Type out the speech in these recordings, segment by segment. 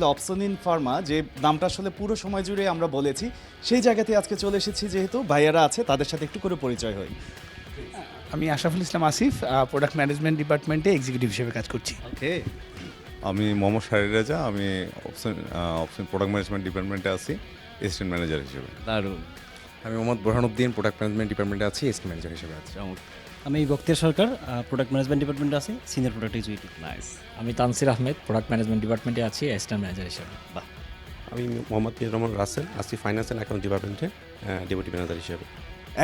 অপসনিন Pharma যে নামটা আসলে পুরো সময় জুড়ে আমরা বলেছি, সেই জায়গাতে আজকে চলে এসেছি, যেহেতু ভাইয়ারা আছে তাদের সাথে একটু করে পরিচয় হই। আমি আশরাফুল ইসলাম আসিফ, প্রোডাক্ট ম্যানেজমেন্ট ডিপার্টমেন্টে এক্সিকিউটিভ হিসেবে কাজ করছি। ওকে, আমি মোহাম্মদ শাহরির রাজা, আমি অপশন প্রোডাক্ট ম্যানেজমেন্ট ডিপার্টমেন্টে আছি অ্যাসিস্ট্যান্ট ম্যানেজার হিসেবে। দারুণ। আমি মোহাম্মদ বোরহানুদ্দিন, প্রোডাক্ট ম্যানেজমেন্ট ডিপার্টমেন্টে আছি, এসটি ম্যানেজার হিসেবে আছি। আমি বক্তিয়ার সরকার, প্রোডাক্ট ম্যানেজমেন্ট ডিপার্টমেন্টে আছি, সিনিয়র প্রোডাক্ট এক্সিকিউটিভ। নাইস। আমি তানসির আহমেদ, প্রোডাক্ট ম্যানেজমেন্ট ডিপার্টমেন্টে আছি, অ্যাসিস্ট্যান্ট ম্যানেজার হিসেবে। আমি মোহাম্মদ মির রহমান রাসেল, আছি ফাইন্যান্স অ্যান্ড অ্যাকাউন্ট ডিপার্টমেন্টে ডেপুটি ম্যানেজার হিসেবে।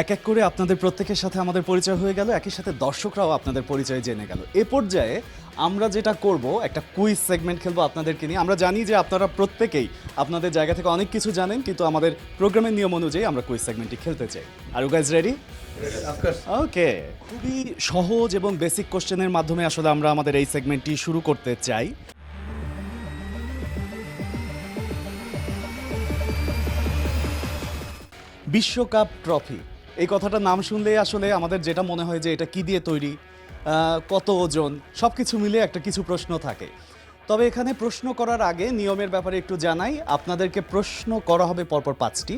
এক এক করে আপনাদের প্রত্যেকের সাথে আমাদের পরিচয় হয়ে গেল, একই সাথে দর্শকরাও আপনাদের পরিচয় জেনে গেল। এ পর্যায়ে আমরা যেটা করব, একটা কুইজ সেগমেন্ট খেলবো আপনাদেরকে নিয়ে। আমরা জানি যে আপনারা প্রত্যেকেই আপনাদের জায়গা থেকে অনেক কিছু জানেন, কিন্তু আমাদের প্রোগ্রামের নিয়ম অনুযায়ী আমরা কুইজ সেগমেন্টটি খেলতে চাই। Are you guys ready? Okay, খুবই সহজ এবং বেসিক কোশ্চেনের মাধ্যমে আসলে আমরা আমাদের এই সেগমেন্টটি শুরু করতে চাই। বিশ্বকাপ ট্রফি, এই কথাটার নাম শুনলেই আসলে আমাদের যেটা মনে হয় যে এটা কি দিয়ে তৈরি, কত ওজন, সব কিছু মিলে একটা কিছু প্রশ্ন থাকে। তবে এখানে প্রশ্ন করার আগে নিয়মের ব্যাপারে একটু জানাই। আপনাদেরকে প্রশ্ন করা হবে পরপর 5টি।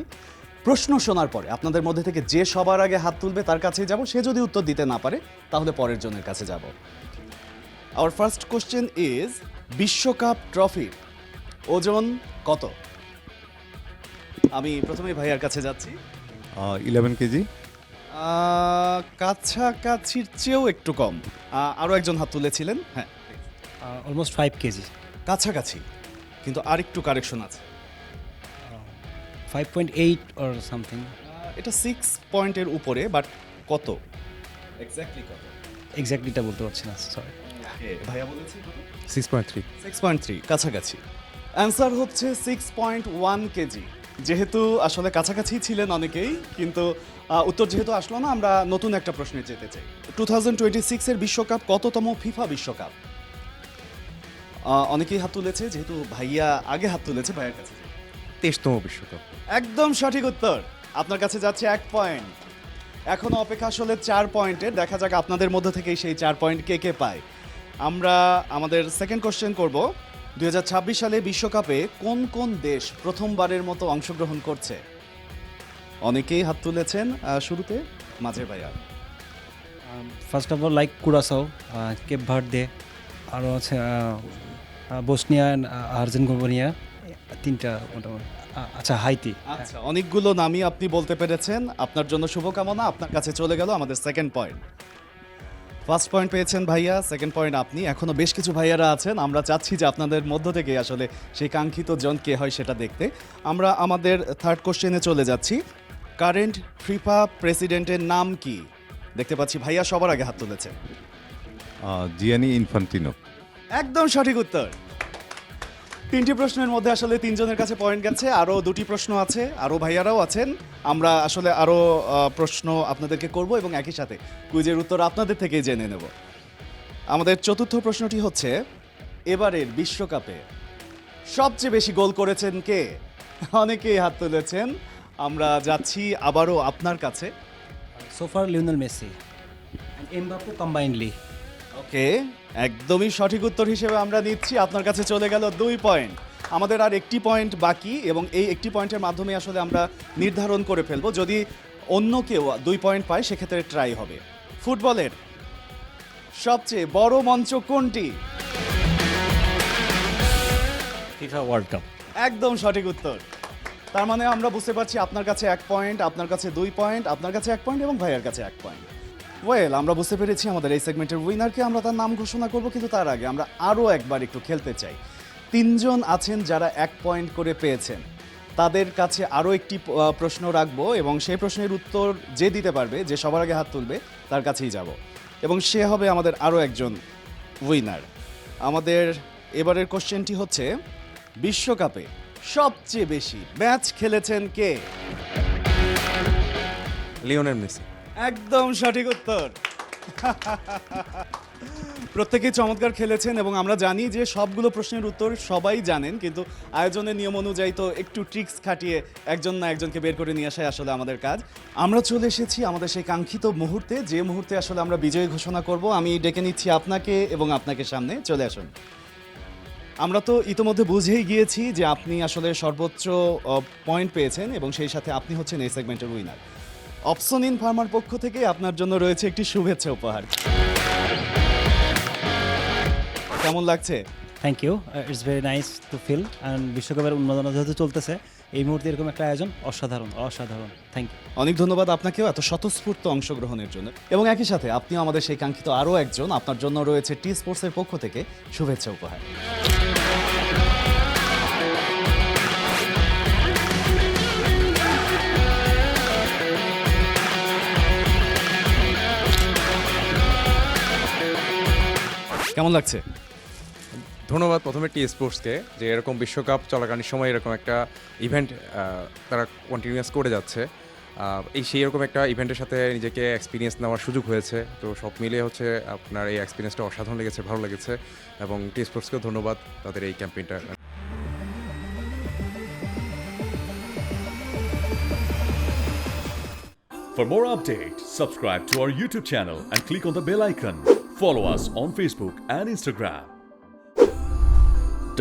প্রশ্ন শোনার পরে আপনাদের মধ্যে থেকে যে সবার আগে হাত তুলবে তার কাছেই যাব। সে যদি উত্তর দিতে না পারে তাহলে পরের জনের কাছে যাব। আওয়ার ফার্স্ট কোশ্চেন ইজ, বিশ্বকাপ ট্রফির ওজন কত? আমি প্রথমেই ভাইয়ার কাছে যাচ্ছি। 11 কেজি। কাছাকাছির চেয়েও একটু কম। আরও একজন হাত তুলেছিলেন। হ্যাঁ, অলমোস্ট 5 কেজি। কাছাকাছি, কিন্তু আরেকটু কারেকশন আছে। 5.8 অর সামথিং। এটা 6 পয়েন্টের উপরে, বাট কত এক্স্যাক্টলি কত এক্স্যাক্টলিটা বলতে পারছি না, সরি। ভাইয়া বলেছি 6.3। 6.3, কাছাকাছি। অ্যান্সার হচ্ছে 6.1 কেজি। যেহেতু আসলে কাছাকাছি ছিলেন অনেকেই, কিন্তু উত্তর যেহেতু আসলো না, আমরা নতুন একটা প্রশ্নে যেতে চাই। 2026-এর বিশ্বকাপ কততম ফিফা বিশ্বকাপ? অনেকেই হাত তুলেছে, যেহেতু ভাইয়া আগে হাত তুলেছে, ভাইয়ের কাছে যাই। 23তম বিশ্বকাপ। একদম সঠিক উত্তর। আপনার কাছে যাচ্ছে 1 পয়েন্ট। এখনো অপেক্ষা আসলে 4 পয়েন্টের। দেখা যাক আপনাদের মধ্যে থেকেই সেই 4 পয়েন্ট কে কে পায়। আমরা আমাদের সেকেন্ড কোশ্চেন করব। 2026 সালে বিশ্বকাপে কোন কোন দেশ প্রথমবারের মতো অংশগ্রহণ করছে? অনেকেই হাত তুলেছেন। শুরুতে মাঝের ভাইয়া। First of all like Curacao, Cape Verde, আরও আছে বসনিয়া, আর্জেন্টিনা, 3টা মোটামুটি। আচ্ছা, হাইতি। আচ্ছা, অনেকগুলো নামই আপনি বলতে পেরেছেন। আপনার জন্য শুভকামনা। আপনার কাছে চলে গেল আমাদের সেকেন্ড পয়েন্ট। ফার্স্ট পয়েন্ট পেয়েছেন ভাইয়া, সেকেন্ড পয়েন্ট আপনি। এখনো বেশ কিছু ভাইয়ারা আছেন। আমরা চাচ্ছি যে আপনাদের মধ্য থেকে আসলে সেই কাঙ্ক্ষিত জন কে হয় সেটা দেখতে। আমরা আমাদের থার্ড কোশ্চেনে চলে যাচ্ছি। কারেন্ট ফিফা প্রেসিডেন্টের নাম কি? দেখতে পাচ্ছি ভাইয়া সবার আগে হাত তুলেছে। জিয়ানি ইনফান্টিনো। একদম সঠিক উত্তর। 3টি প্রশ্নের মধ্যে আসলে 3 জনের কাছে পয়েন্ট গেছে। আরও 2টি প্রশ্ন আছে, আরও ভাইয়ারাও আছেন। আমরা আসলে আরও প্রশ্ন আপনাদেরকে করব এবং একই সাথে কুইজের উত্তর আপনাদের থেকেই জেনে নেব। আমাদের চতুর্থ প্রশ্নটি হচ্ছে, এবারের বিশ্বকাপে সবচেয়ে বেশি গোল করেছেন কে? অনেকেই হাত তুলেছেন। আমরা যাচ্ছি আবারও আপনার কাছে। So far Lionel Messi and Mbappe combinedly. Okay, একদমই সঠিক উত্তর হিসেবে আমরা নিচ্ছি। আপনার কাছে চলে গেল 2 পয়েন্ট। আমাদের আর 1টি পয়েন্ট বাকি, এবং এই 1টি পয়েন্টের মাধ্যমে আসলে আমরা নির্ধারণ করে ফেলবো। যদি অন্য কেউ 2 পয়েন্ট পায় সেক্ষেত্রে ট্রাই হবে। ফুটবলের সবচেয়ে বড় মঞ্চ কোনটি? FIFA world cup. একদম সঠিক উত্তর। তার মানে আমরা বুঝতে পারছি আপনার কাছে 1 পয়েন্ট, আপনার কাছে 2 পয়েন্ট, আপনার কাছে 1 পয়েন্ট এবং ভাইয়ার কাছে 1 পয়েন্ট। ওয়েল, আমরা বুঝতে পেরেছি আমাদের এই সেগমেন্টের উইনারকে। আমরা তার নাম ঘোষণা করব, কিন্তু তার আগে আমরা আরও একবার একটু খেলতে চাই। 3 জন আছেন যারা 1 পয়েন্ট করে পেয়েছেন। তাদের কাছে আরও একটি প্রশ্ন রাখবো, এবং সেই প্রশ্নের উত্তর যে দিতে পারবে, যে সবার আগে হাত তুলবে, তার কাছেই যাব, এবং সে হবে আমাদের আরও একজন উইনার। আমাদের এবারের কোশ্চেনটি হচ্ছে, বিশ্বকাপে সবচেয়ে বেশি ম্যাচ খেলেছেন কে? Lionel Messi. একদম সঠিক উত্তর। প্রত্যেকেই চমৎকার খেলেছেন, এবং আমরা জানি যে সবগুলো প্রশ্নের উত্তর সবাই জানেন, কিন্তু আয়োজনের নিয়ম অনুযায়ী তো একটু ট্রিক্স খাটিয়ে একজন না একজনকে বের করে নিয়ে আসাই আসলে আমাদের কাজ। আমরা চলে এসেছি আমাদের সেই কাঙ্ক্ষিত মুহূর্তে, যে মুহূর্তে আসলে আমরা বিজয়ী ঘোষণা করব। আমি ডেকে নিচ্ছি আপনাকে এবং আপনাকে সামনে চলে আসুন। আমরা তো ইতোমধ্যে বুঝেই গিয়েছি যে আপনি আসলে সর্বোচ্চ পয়েন্ট পেয়েছেন এবং সেই সাথে আপনি হচ্ছেন এই সেগমেন্টের উইনার। অপশন ইন ফার্মার পক্ষ থেকে আপনার জন্য রয়েছে একটি শুভেচ্ছা উপহার। কেমন লাগছে? Thank you, it's very nice to feel. And বিশ্বকাপের উন্মাদনা যেহেতু চলতেছে, এই মুহূর্তে এরকম একটা আয়োজন অসাধারণ, অসাধারণ। Thank you. অনেক ধন্যবাদ আপনাকেও এত স্বতঃস্ফূর্ত অংশগ্রহণের জন্য, এবং একই সাথে আপনিও আমাদের সেই কাঙ্ক্ষিত আরও একজন। আপনার জন্য রয়েছে টি স্পোর্টসের পক্ষ থেকে শুভেচ্ছা উপহার। কেমন লাগছে? ধন্যবাদ প্রথমে টি স্পোর্টসকে, যে এরকম বিশ্বকাপ চলাকালীন সময় এরকম একটা ইভেন্ট তারা কন্টিনিউয়াস করে যাচ্ছে। সেই এরকম একটা ইভেন্টের সাথে নিজেকে এক্সপিরিয়েন্স নেওয়ার সুযোগ হয়েছে। তো সব মিলিয়ে হচ্ছে আপনার এই এক্সপিরিয়েন্সটা অসাধারণ লেগেছে, ভালো লেগেছে। এবং টি স্পোর্টসকেও ধন্যবাদ তাদের এই ক্যাম্পেইনটা। For more updates, subscribe to our YouTube channel and click on the bell icon. Follow us on Facebook and Instagram.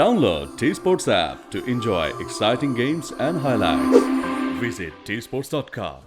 Download T-Sports app to enjoy exciting games and highlights. Visit tsports.com.